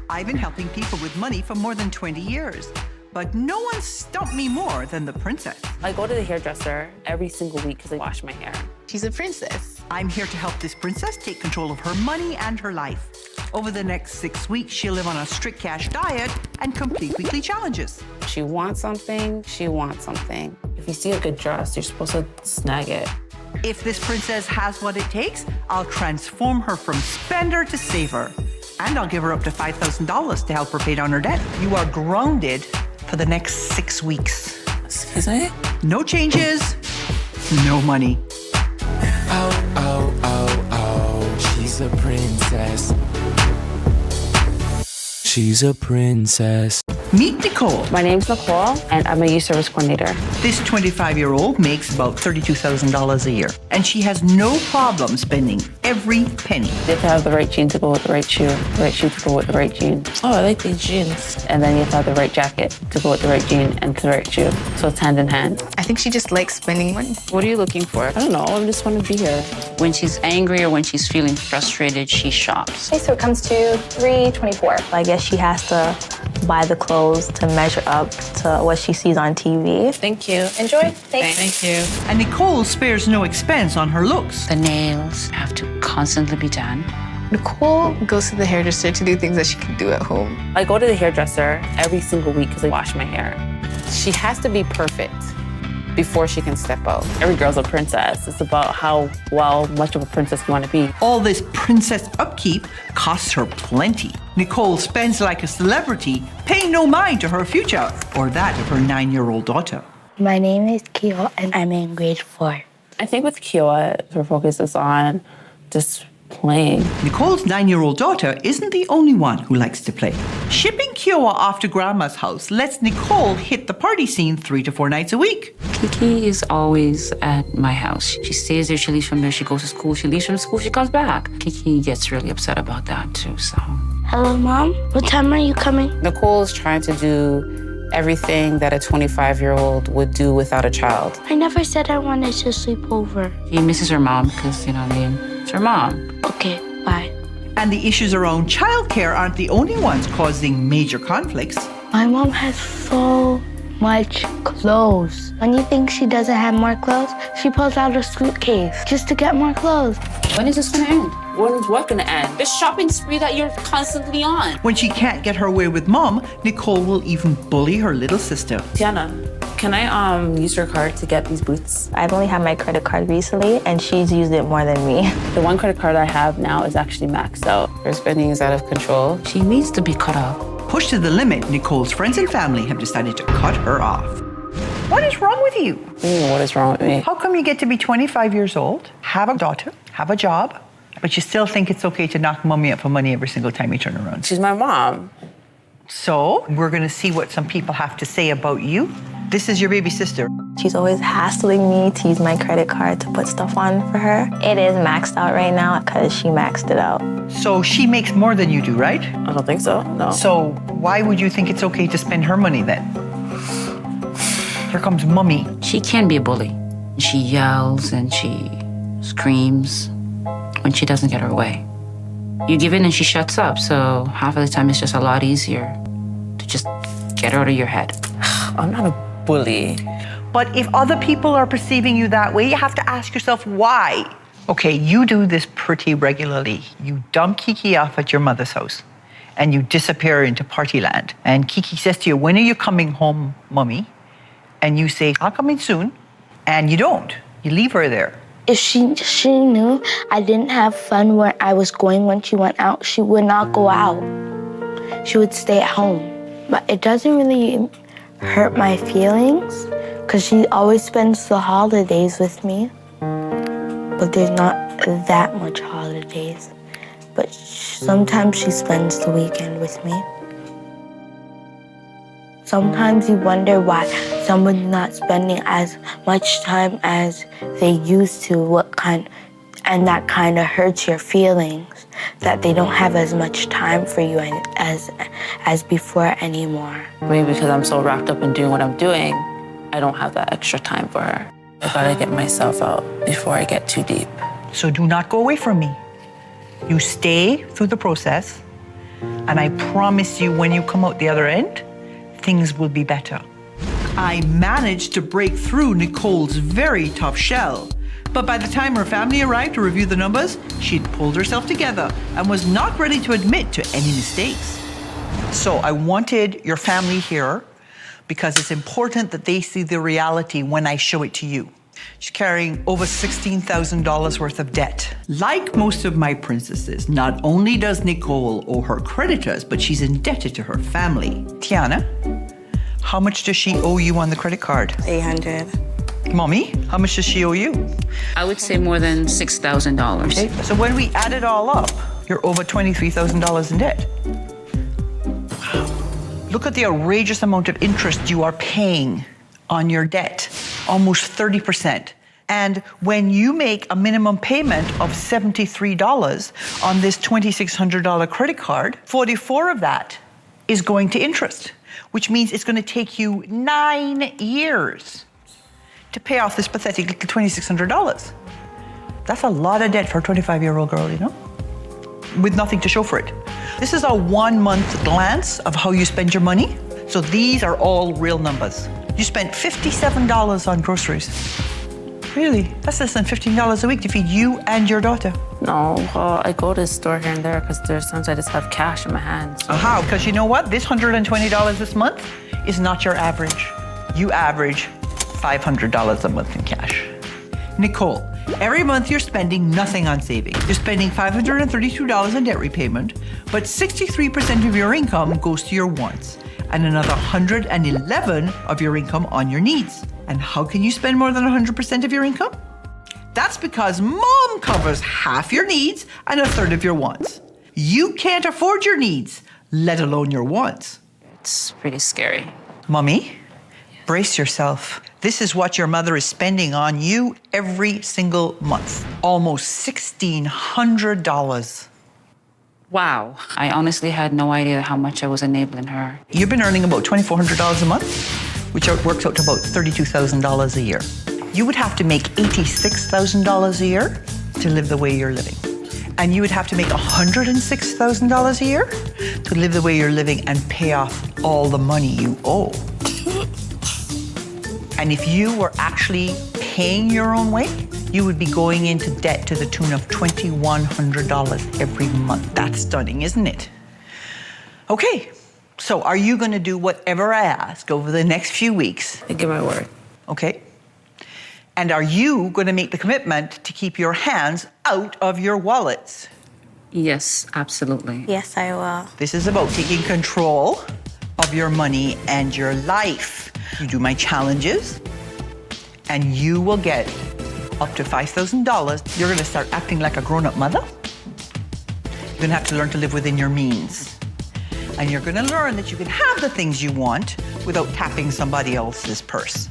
I've been helping people with money for more than 20 years, but no one stumped me more than the princess. I go to the hairdresser every single week because I wash my hair. She's a princess. I'm here to help this princess take control of her money and her life. Over the next 6 weeks, she'll live on a strict cash diet and complete weekly challenges. She wants something, she wants something. If you see a good dress, you're supposed to snag it. If this princess has what it takes, I'll transform her from spender to saver. And I'll give her up to $5,000 to help her pay down her debt. You are grounded for the next 6 weeks. Excuse me? No changes, no money. Oh, oh, oh, oh, she's a princess. She's a princess. Meet Nicole. My name's Nicole, and I'm a youth service coordinator. This 25-year-old makes about $32,000 a year, and she has no problem spending every penny. You have to have the right jean to go with the right shoe to go with the right jean. Oh, I like these jeans. And then you have to have the right jacket to go with the right jean and the right shoe. So it's hand in hand. I think she just likes spending money. What are you looking for? I don't know, I just want to be here. When she's angry or when she's feeling frustrated, she shops. Okay, so it comes to $324. I guess she has to buy the clothes to measure up to what she sees on TV. Thank you. Enjoy. Thanks. Thank you. And Nicole spares no expense on her looks. The nails have to constantly be done. Nicole goes to the hairdresser to do things that she can do at home. I go to the hairdresser every single week because I wash my hair. She has to be perfect before she can step out. Every girl's a princess. It's about how much of a princess you want to be. All this princess upkeep costs her plenty. Nicole spends like a celebrity, paying no mind to her future or that of her 9-year-old daughter. My name is Gail, and I'm in grade 4. I think with Kiowa, her focus is on just playing. Nicole's 9-year-old daughter isn't the only one who likes to play. Shipping Kiowa off to Grandma's house lets Nicole hit the party scene 3 to 4 nights a week. Kiki is always at my house. She stays there, she leaves from there, she goes to school, she leaves from school, she comes back. Kiki gets really upset about that too, so. Hello, Mom. What time are you coming? Nicole's trying to do everything that a 25-year-old would do without a child. I never said I wanted to sleep over. She misses her mom because, you know what I mean? It's her mom. Okay, bye. And the issues around childcare aren't the only ones causing major conflicts. My mom has so much clothes. When you think she doesn't have more clothes, she pulls out a suitcase just to get more clothes. When is this gonna end? When's what gonna end? The shopping spree that you're constantly on. When she can't get her way with Mom, Nicole will even bully her little sister. Tiana, can I use your card to get these boots? I've only had my credit card recently, and she's used it more than me. The one credit card I have now is actually maxed out. Her spending is out of control. She needs to be cut off. Pushed to the limit, Nicole's friends and family have decided to cut her off. What is wrong with you? What is wrong with me? How come you get to be 25 years old, have a daughter, have a job, but you still think it's okay to knock Mommy up for money every single time you turn around? She's my mom. So, we're gonna see what some people have to say about you. This is your baby sister. She's always hassling me to use my credit card to put stuff on for her. It is maxed out right now because she maxed it out. So she makes more than you do, right? I don't think so, no. So why would you think it's okay to spend her money then? Here comes Mommy. She can be a bully. She yells and she screams when she doesn't get her way. You give in and she shuts up, so half of the time it's just a lot easier to just get her out of your head. I'm not a bully. But if other people are perceiving you that way, you have to ask yourself why. Okay, you do this pretty regularly. You dump Kiki off at your mother's house and you disappear into party land. And Kiki says to you, when are you coming home, Mommy? And you say, I'll come in soon. And you don't. You leave her there. If she knew I didn't have fun where I was going when she went out, she would not go out. She would stay at home. But it doesn't really hurt my feelings because she always spends the holidays with me. But there's not that much holidays. But sometimes she spends the weekend with me. Sometimes you wonder why someone's not spending as much time as they used to, and that kind of hurts your feelings, that they don't have as much time for you as before anymore. Maybe because I'm so wrapped up in doing what I'm doing, I don't have that extra time for her. I gotta get myself out before I get too deep. So do not go away from me. You stay through the process. And I promise you, when you come out the other end, things will be better. I managed to break through Nicole's very tough shell. But by the time her family arrived to review the numbers, she'd pulled herself together and was not ready to admit to any mistakes. So I wanted your family here because it's important that they see the reality when I show it to you. She's carrying over $16,000 worth of debt. Like most of my princesses, not only does Nicole owe her creditors, but she's indebted to her family. Tiana, how much does she owe you on the credit card? $800. Mommy, how much does she owe you? I would say more than $6,000. Okay, so when we add it all up, you're over $23,000 in debt. Wow. Look at the outrageous amount of interest you are paying on your debt, almost 30%. And when you make a minimum payment of $73 on this $2,600 credit card, 44 of that is going to interest, which means it's going to take you 9 years to pay off this pathetic little $2,600. That's a lot of debt for a 25-year-old girl, you know, with nothing to show for it. This is a 1-month glance of how you spend your money. So these are all real numbers. You spent $57 on groceries. Really? That's less than $15 a week to feed you and your daughter. No, well, I go to the store here and there because there's times I just have cash in my hands. Aha, because you know what? This $120 this month is not your average. You average $500 a month in cash. Nicole, every month you're spending nothing on saving. You're spending $532 in debt repayment, but 63% of your income goes to your wants, and another 111 of your income on your needs. And how can you spend more than 100% of your income? That's because mom covers half your needs and a third of your wants. You can't afford your needs, let alone your wants. It's pretty scary. Mommy, brace yourself. This is what your mother is spending on you every single month. Almost $1,600. Wow. I honestly had no idea how much I was enabling her. You've been earning about $2,400 a month, which works out to about $32,000 a year. You would have to make $86,000 a year to live the way you're living. And you would have to make $106,000 a year to live the way you're living and pay off all the money you owe. And if you were actually paying your own way, you would be going into debt to the tune of $2,100 every month. That's stunning, isn't it? Okay, so are you going to do whatever I ask over the next few weeks? I give my word. Okay. And are you going to make the commitment to keep your hands out of your wallets? Yes, absolutely. Yes, I will. This is about taking control of your money and your life. You do my challenges, and you will get up to $5,000. You're going to start acting like a grown-up mother. You're going to have to learn to live within your means. And you're going to learn that you can have the things you want without tapping somebody else's purse.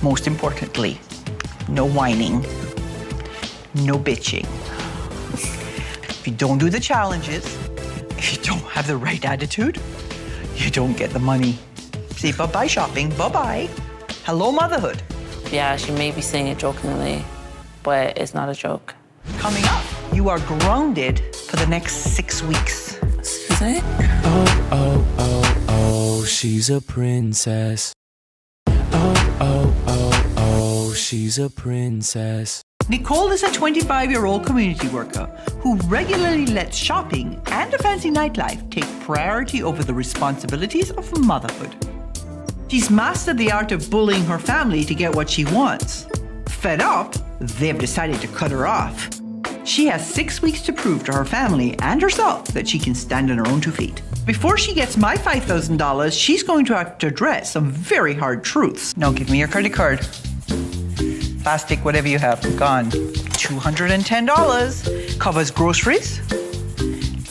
Most importantly, no whining, no bitching. If you don't do the challenges, if you don't have the right attitude, you don't get the money. See, bye-bye shopping, bye-bye. Hello, motherhood. Yeah, she may be saying it jokingly, but it's not a joke. Coming up, you are grounded for the next 6 weeks. Excuse me? Oh, oh, oh, oh, she's a princess. Oh, oh, oh, oh, she's a princess. Nicole is a 25-year-old community worker who regularly lets shopping and a fancy nightlife take priority over the responsibilities of motherhood. She's mastered the art of bullying her family to get what she wants. Fed up, they've decided to cut her off. She has 6 weeks to prove to her family and herself that she can stand on her own 2 feet. Before she gets my $5,000, she's going to have to address some very hard truths. Now give me your credit card. Plastic, whatever you have, gone. $210 covers groceries,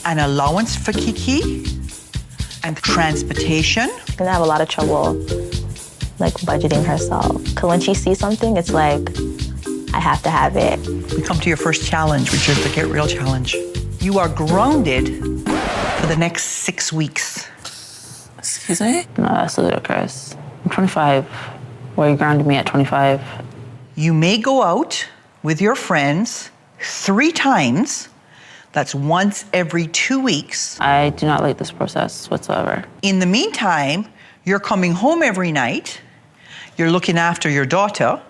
an allowance for Kiki, and transportation. She's gonna have a lot of trouble, like, budgeting herself. Because when she sees something, it's like, I have to have it. We come to your first challenge, which is the Get Real Challenge. You are grounded for the next 6 weeks. Excuse me? No, that's ludicrous. I'm 25. Where you grounded me at 25? You may go out with your friends 3 times, That's once every 2 weeks. I do not like this process whatsoever. In the meantime, you're coming home every night. You're looking after your daughter.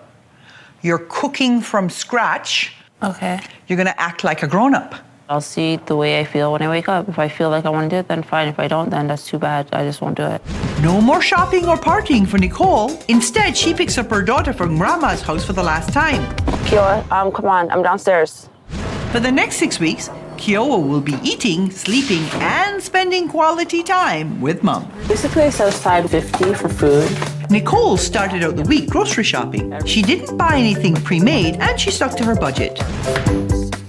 You're cooking from scratch. Okay. You're going to act like a grown-up. I'll see the way I feel when I wake up. If I feel like I want to do it, then fine. If I don't, then that's too bad. I just won't do it. No more shopping or partying for Nicole. Instead, she picks up her daughter from Grandma's house for the last time. Kiowa, come on. I'm downstairs. For the next 6 weeks, Kiowa will be eating, sleeping, and spending quality time with Mom. Basically, I set aside $50 for food. Nicole started out the week grocery shopping. She didn't buy anything pre-made, and she stuck to her budget.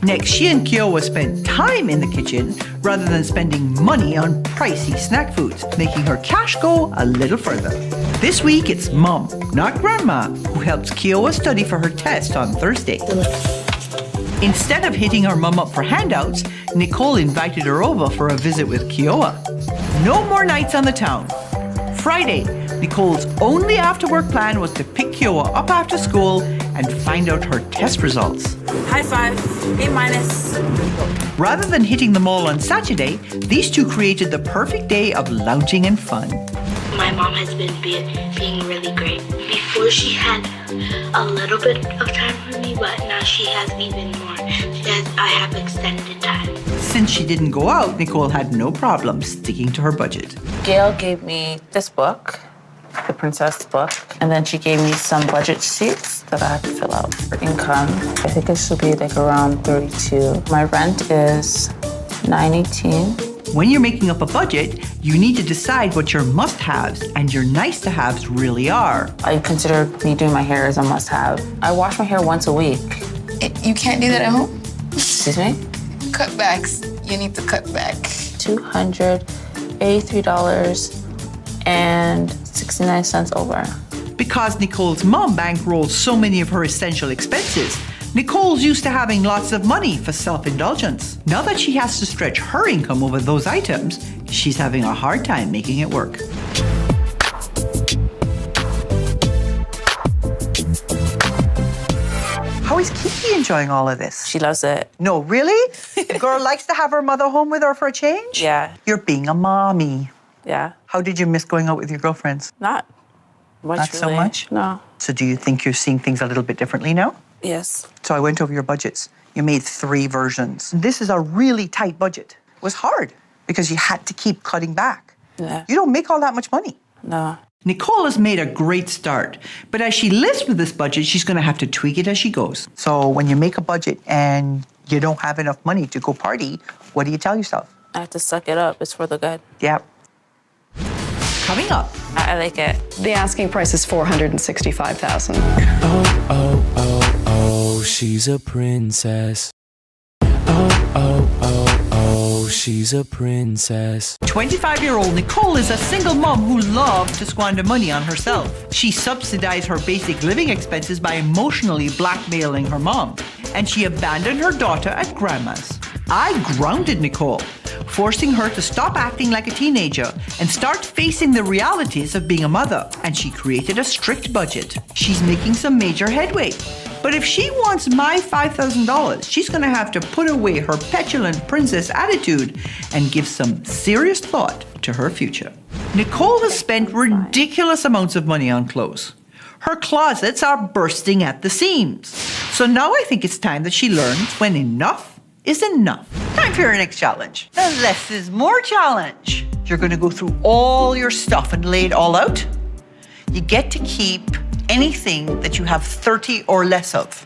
Next, she and Kiowa spent time in the kitchen rather than spending money on pricey snack foods, making her cash go a little further. This week, it's Mom, not Grandma, who helps Kiowa study for her test on Thursday. Instead of hitting her mom up for handouts, Nicole invited her over for a visit with Kiowa. No more nights on the town. Friday, Nicole's only after-work plan was to pick Kiowa up after school and find out her test results. High five. A-. Rather than hitting the mall on Saturday, these two created the perfect day of lounging and fun. My mom has been being really great. Before she had a little bit of time for me, but now she has even more. I have extended time. Since she didn't go out, Nicole had no problem sticking to her budget. Gail gave me this book, the princess book, and then she gave me some budget sheets that I had to fill out for income. I think it should be like around 32. My rent is $9.18. When you're making up a budget, you need to decide what your must-haves and your nice-to-haves really are. I consider me doing my hair as a must-have. I wash my hair once a week. You can't do that at home? Excuse me? Cutbacks. You need to cut back. $283.69 over. Because Nicole's mom bankrolls so many of her essential expenses, Nicole's used to having lots of money for self-indulgence. Now that she has to stretch her income over those items, she's having a hard time making it work. How is Kiki enjoying all of this? She loves it. No, really? The girl likes to have her mother home with her for a change? Yeah. You're being a mommy. Yeah. How did you miss going out with your girlfriends? Not much, Not so really. much? No. So do you think you're seeing things a little bit differently now? Yes. So I went over your budgets. You made 3 versions. This is a really tight budget. It was hard because you had to keep cutting back. Yeah. You don't make all that much money. No. Nicole has made a great start, but as she lives with this budget, she's going to have to tweak it as she goes. So when you make a budget and you don't have enough money to go party, what do you tell yourself? I have to suck it up. It's for the good. Yep. Coming up. I like it. The asking price is $465,000. Oh, she's a princess. Oh, she's a princess. 25-year-old Nicole is a single mom who loves to squander money on herself. She subsidized her basic living expenses by emotionally blackmailing her mom, and she abandoned her daughter at Grandma's. I grounded Nicole, forcing her to stop acting like a teenager and start facing the realities of being a mother. And she created a strict budget. She's making some major headway. But if she wants my $5,000, she's going to have to put away her petulant princess attitude and give some serious thought to her future. Nicole has spent ridiculous amounts of money on clothes. Her closets are bursting at the seams. So now I think it's time that she learns when enough is enough. Time for your next challenge. The less is more challenge. You're going to go through all your stuff and lay it all out. You get to keep anything that you have 30 or less of.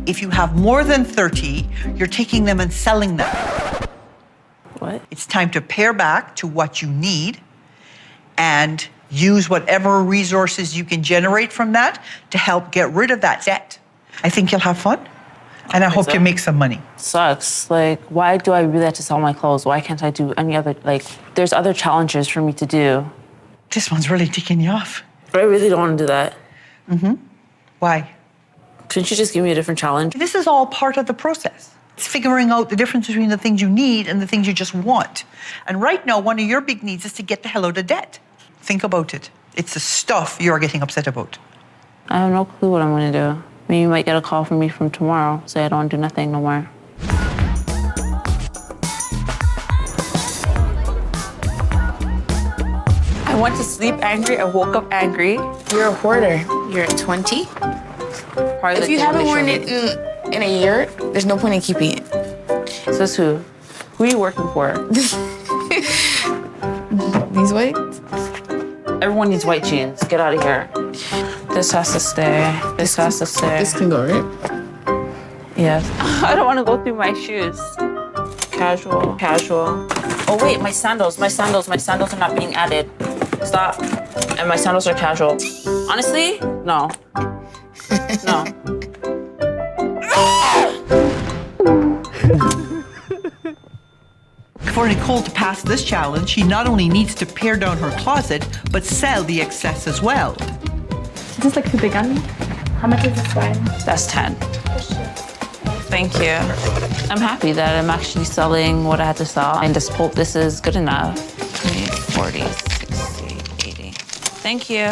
If you have more than 30, you're taking them and selling them. What? It's time to pare back to what you need and use whatever resources you can generate from that to help get rid of that debt. I think you'll have fun, and I hope you make some money. Sucks. Like, why do I really have to sell my clothes? Why can't I do any other, there's other challenges for me to do. This one's really ticking you off. But I really don't want to do that. Why? Couldn't you just give me a different challenge? This is all part of the process. It's figuring out the difference between the things you need and the things you just want. And right now, one of your big needs is to get the hell out of debt. Think about it. It's the stuff you're getting upset about. I have no clue what I'm going to do. Maybe you might get a call from me from tomorrow, say I don't do nothing no more. I went to sleep angry. I woke up angry. You're a hoarder. You're at 20. Probably If you haven't worn it in a year, there's no point in keeping it. Says who? Who are you working for? These whites? Everyone needs white jeans. Get out of here. This has to stay. This has to stay. This can go, right? Yes. I don't want to go through my shoes. Casual, casual. Oh wait, my sandals are not being added. Stop. And my sandals are casual. Honestly, no. No. For Nicole to pass this challenge, she not only needs to pare down her closet, but sell the excess as well. Is this like too big on me? How much is this one? That's 10. Thank you. I'm happy that I'm actually selling what I had to sell. And just hope this is good enough. 20, 40, 60, 80. Thank you.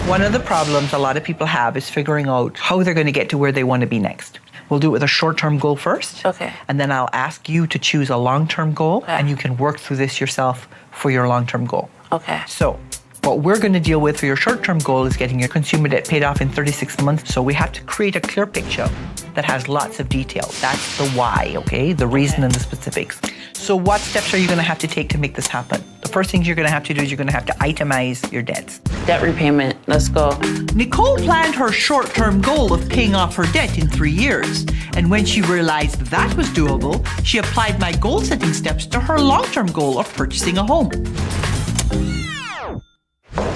One of the problems a lot of people have is figuring out how they're going to get to where they want to be next. We'll do it with a short-term goal first. Okay. And then I'll ask you to choose a long-term goal, Okay. and you can work through this yourself for your long-term goal. Okay. So what we're going to deal with for your short-term goal is getting your consumer debt paid off in 36 months. So we have to create a clear picture that has lots of detail. That's the why, okay? The reason and the specifics. So what steps are you going to have to take to make this happen? The first things you're going to have to do is you're going to have to itemize your debts. Debt repayment. Let's go. Nicole planned her short-term goal of paying off her debt in 3 years. And when she realized that was doable, she applied my goal-setting steps to her long-term goal of purchasing a home.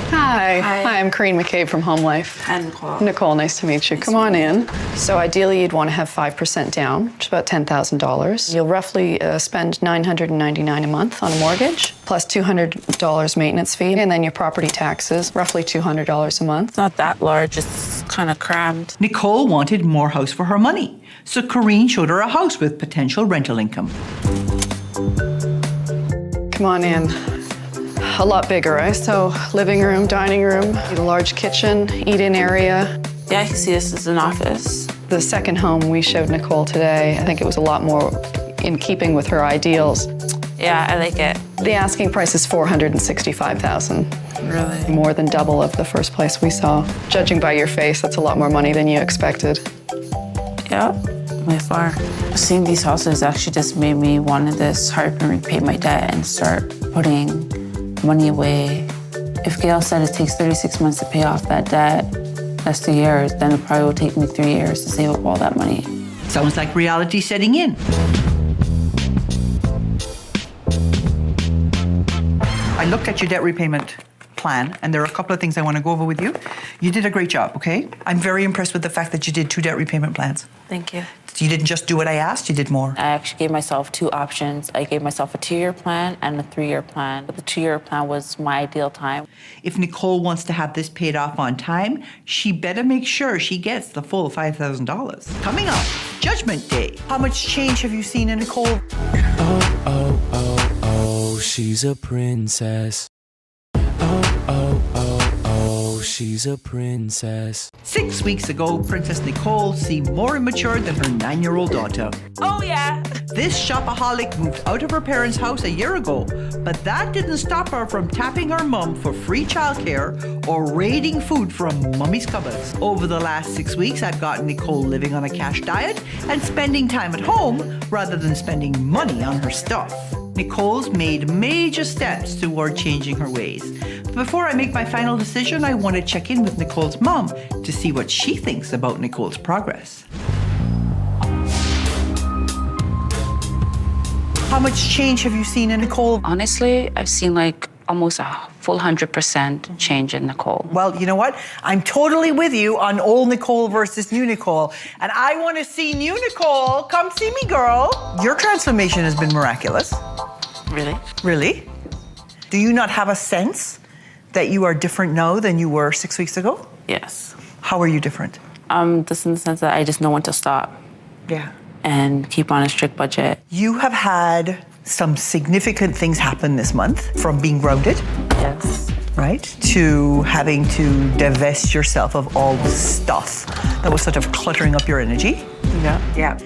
Hi, I'm Corinne McCabe from Home Life. Hi, Nicole. Nicole, nice to meet you. Come on in. So ideally, you'd want to have 5% down, which is about $10,000. You'll roughly spend $999 a month on a mortgage, plus $200 maintenance fee, and then your property taxes, roughly $200 a month. It's not that large. It's kind of crammed. Nicole wanted more house for her money, so Corinne showed her a house with potential rental income. Come on in. A lot bigger, right? So living room, dining room, a large kitchen, eat-in area. Yeah, I can see this as an office. The second home we showed Nicole today, I think it was a lot more in keeping with her ideals. Yeah, I like it. The asking price is $465,000. Really? More than double of the first place we saw. Judging by your face, that's a lot more money than you expected. Yeah, by far. Seeing these houses actually just made me want to just hurry up and repay my debt and start putting money away. If Gail said it takes 36 months to pay off that debt, that's 2 years, then it probably will take me 3 years to save up all that money. Sounds like reality setting in. I looked at your debt repayment plan, and there are a couple of things I want to go over with you. You did a great job, okay? I'm very impressed with the fact that you did 2 debt repayment plans. Thank you. You didn't just do what I asked, you did more. I actually gave myself 2 options. I gave myself a 2-year plan and a 3-year plan. But the 2-year plan was my ideal time. If Nicole wants to have this paid off on time, she better make sure she gets the full $5,000. Coming up, Judgment Day. How much change have you seen in Nicole? Oh, oh, oh, oh, she's a princess. Oh, oh, oh, oh, she's a princess. 6 weeks ago, Princess Nicole seemed more immature than her 9-year-old daughter. Oh, yeah. This shopaholic moved out of her parents' house a year ago, but that didn't stop her from tapping her mum for free childcare or raiding food from mummy's cupboards. Over the last 6 weeks, I've gotten Nicole living on a cash diet and spending time at home rather than spending money on her stuff. Nicole's made major steps toward changing her ways. But before I make my final decision, I want to check in with Nicole's mom to see what she thinks about Nicole's progress. How much change have you seen in Nicole? Honestly, I've seen like almost a full 100% change in Nicole. Well, you know what? I'm totally with you on old Nicole versus new Nicole. And I want to see new Nicole. Come see me, girl. Your transformation has been miraculous. Really? Really? Do you not have a sense that you are different now than you were 6 weeks ago? Yes. How are you different? Just in the sense that I just know when to stop Yeah. and keep on a strict budget. You have had some significant things happen this month, from being grounded, Yes. right, to having to divest yourself of all the stuff that was sort of cluttering up your energy. Yeah. Yeah.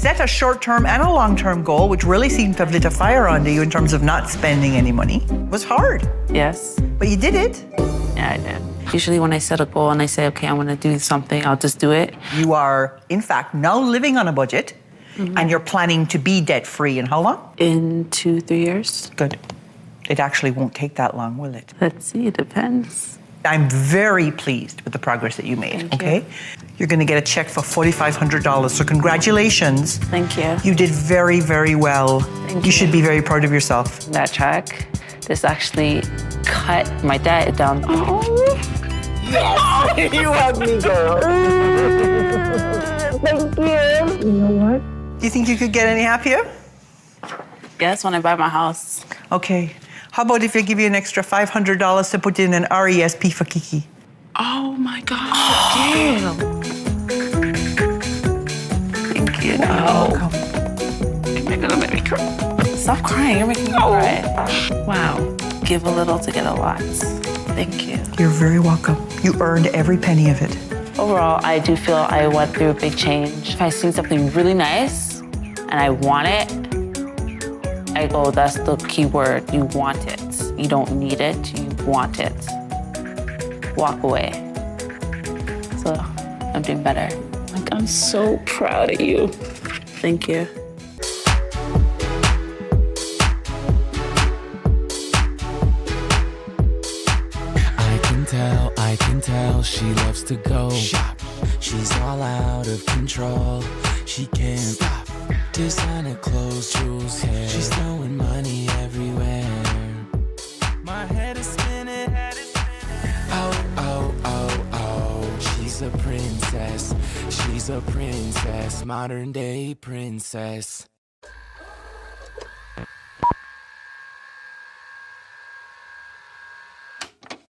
set a short-term and a long-term goal, which really seemed to have lit a fire under you in terms of not spending any money. It was hard, Yes. but you did it. Yeah, I did. Usually when I set a goal and I say, okay, I want to do something, I'll just do it. You are, in fact, now living on a budget, and you're planning to be debt-free in how long? In 2-3 years. Good. It actually won't take that long, will it? Let's see, it depends. I'm very pleased with the progress that you made, Thank okay? you. You're gonna get a check for $4,500, so congratulations. Thank you. You did very, very well. Thank You you. should be very proud of yourself. That check, this actually cut my debt down. You hug me, girl. Thank you. You know what? Do you think you could get any happier? Yes, when I buy my house. Okay. How about if I give you an extra $500 to put in an RESP for Kiki? Oh my God, Gail. Thank you. You're gonna make me cry. Stop crying, you're making me cry. Wow. Give a little to get a lot. Thank you. You're very welcome. You earned every penny of it. Overall, I do feel I went through a big change. If I see something really nice and I want it, I go, that's the key word. You want it. You don't need it, you want it. Walk away. So I'm doing better. Like, I'm so proud of you. Thank you. I can tell she loves to go shop. She's all out of control. She can't stop. Designer clothes, jewels, hair. She's throwing money everywhere. My head is spinning. Oh, oh, oh, oh. She's a princess. She's a princess. Modern day princess.